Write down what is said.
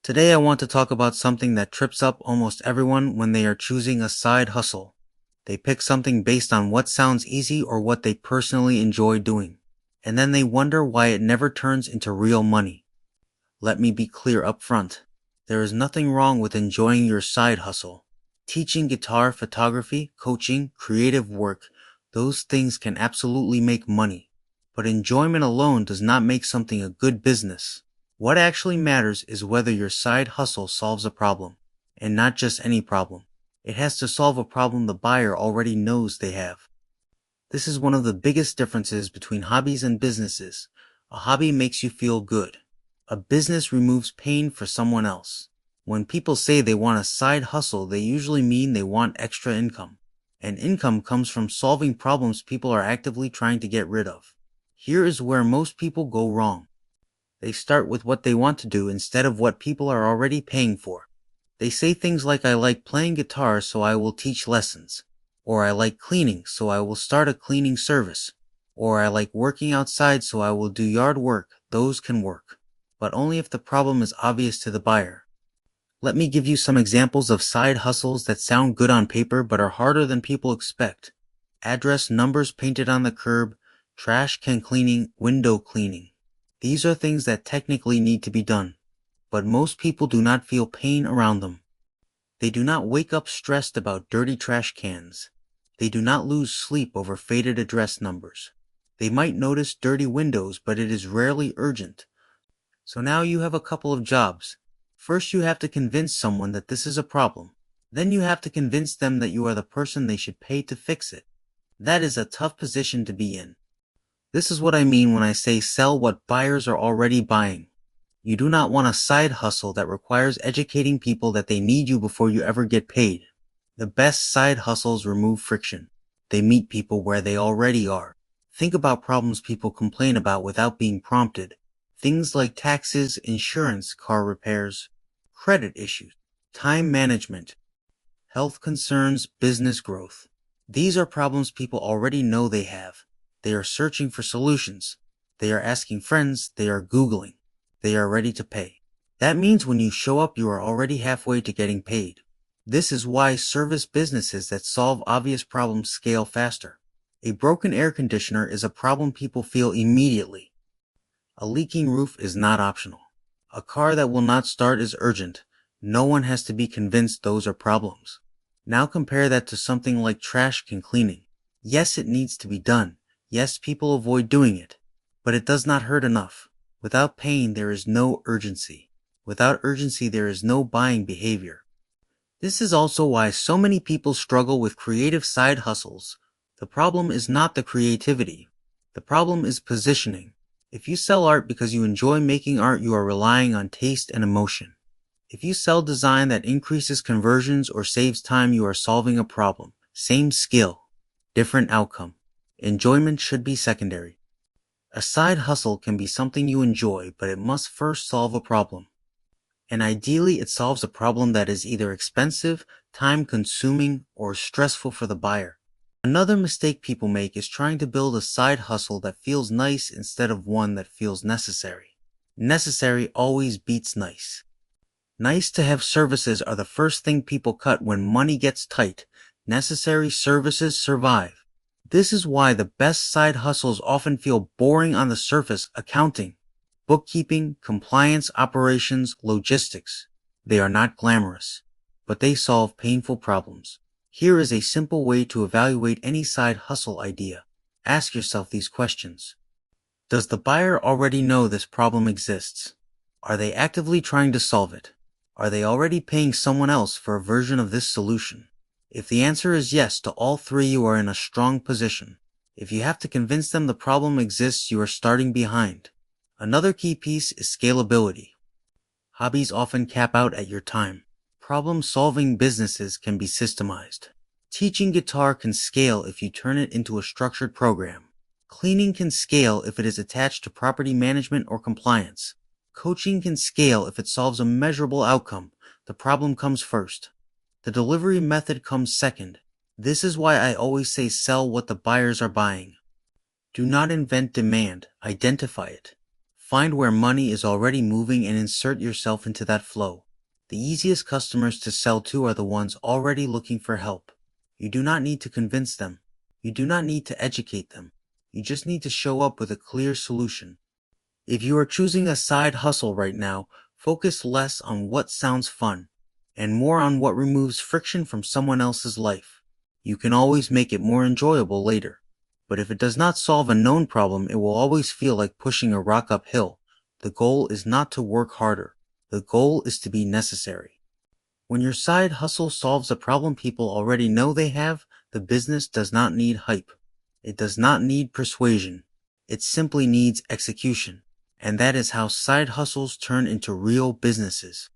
Today I want to talk about something that trips up almost everyone when they are choosing a side hustle. They pick something based on what sounds easy or what they personally enjoy doing, and then they wonder why it never turns into real money. Let me be clear up front. There is nothing wrong with enjoying your side hustle. Teaching guitar, photography, coaching, creative work, those things can absolutely make money. But enjoyment alone does not make something a good business. What actually matters is whether your side hustle solves a problem, and not just any problem. It has to solve a problem the buyer already knows they have. This is one of the biggest differences between hobbies and businesses. A hobby makes you feel good. A business removes pain for someone else. When people say they want a side hustle, they usually mean they want extra income. And income comes from solving problems people are actively trying to get rid of. Here is where most people go wrong. They start with what they want to do instead of what people are already paying for. They say things like, I like playing guitar, so I will teach lessons. Or I like cleaning, so I will start a cleaning service. Or I like working outside, so I will do yard work. Those can work, but only if the problem is obvious to the buyer. Let me give you some examples of side hustles that sound good on paper but are harder than people expect. Address numbers painted on the curb, trash can cleaning, window cleaning. These are things that technically need to be done, but most people do not feel pain around them. They do not wake up stressed about dirty trash cans. They do not lose sleep over faded address numbers. They might notice dirty windows, but it is rarely urgent. So now you have a couple of jobs. First, you have to convince someone that this is a problem. Then you have to convince them that you are the person they should pay to fix it. That is a tough position to be in. This is what I mean when I say sell what buyers are already buying. You do not want a side hustle that requires educating people that they need you before you ever get paid. The best side hustles remove friction. They meet people where they already are. Think about problems people complain about without being prompted. Things like taxes, insurance, car repairs, credit issues, time management, health concerns, business growth. These are problems people already know they have. They are searching for solutions. They are asking friends. They are Googling. They are ready to pay. That means when you show up, you are already halfway to getting paid. This is why service businesses that solve obvious problems scale faster. A broken air conditioner is a problem people feel immediately. A leaking roof is not optional. A car that will not start is urgent. No one has to be convinced those are problems. Now compare that to something like trash can cleaning. Yes, it needs to be done. Yes, people avoid doing it. But it does not hurt enough. Without pain, there is no urgency. Without urgency, there is no buying behavior. This is also why so many people struggle with creative side hustles. The problem is not the creativity. The problem is positioning. If you sell art because you enjoy making art, you are relying on taste and emotion. If you sell design that increases conversions or saves time, you are solving a problem. Same skill, different outcome. Enjoyment should be secondary. A side hustle can be something you enjoy, but it must first solve a problem. And ideally, it solves a problem that is either expensive, time-consuming, or stressful for the buyer. Another mistake people make is trying to build a side hustle that feels nice instead of one that feels necessary. Necessary always beats nice. Nice to have services are the first thing people cut when money gets tight. Necessary services survive. This is why the best side hustles often feel boring on the surface: accounting, bookkeeping, compliance, operations, logistics. They are not glamorous, but they solve painful problems. Here is a simple way to evaluate any side hustle idea. Ask yourself these questions. Does the buyer already know this problem exists? Are they actively trying to solve it? Are they already paying someone else for a version of this solution? If the answer is yes to all three, you are in a strong position. If you have to convince them the problem exists, you are starting behind. Another key piece is scalability. Hobbies often cap out at your time. Problem-solving businesses can be systemized. Teaching guitar can scale if you turn it into a structured program. Cleaning can scale if it is attached to property management or compliance. Coaching can scale if it solves a measurable outcome. The problem comes first. The delivery method comes second. This is why I always say sell what the buyers are buying. Do not invent demand, identify it. Find where money is already moving and insert yourself into that flow. The easiest customers to sell to are the ones already looking for help. You do not need to convince them. You do not need to educate them. You just need to show up with a clear solution. If you are choosing a side hustle right now, focus less on what sounds fun and more on what removes friction from someone else's life. You can always make it more enjoyable later. But if it does not solve a known problem, it will always feel like pushing a rock uphill. The goal is not to work harder. The goal is to be necessary. When your side hustle solves a problem people already know they have, the business does not need hype. It does not need persuasion. It simply needs execution. And that is how side hustles turn into real businesses.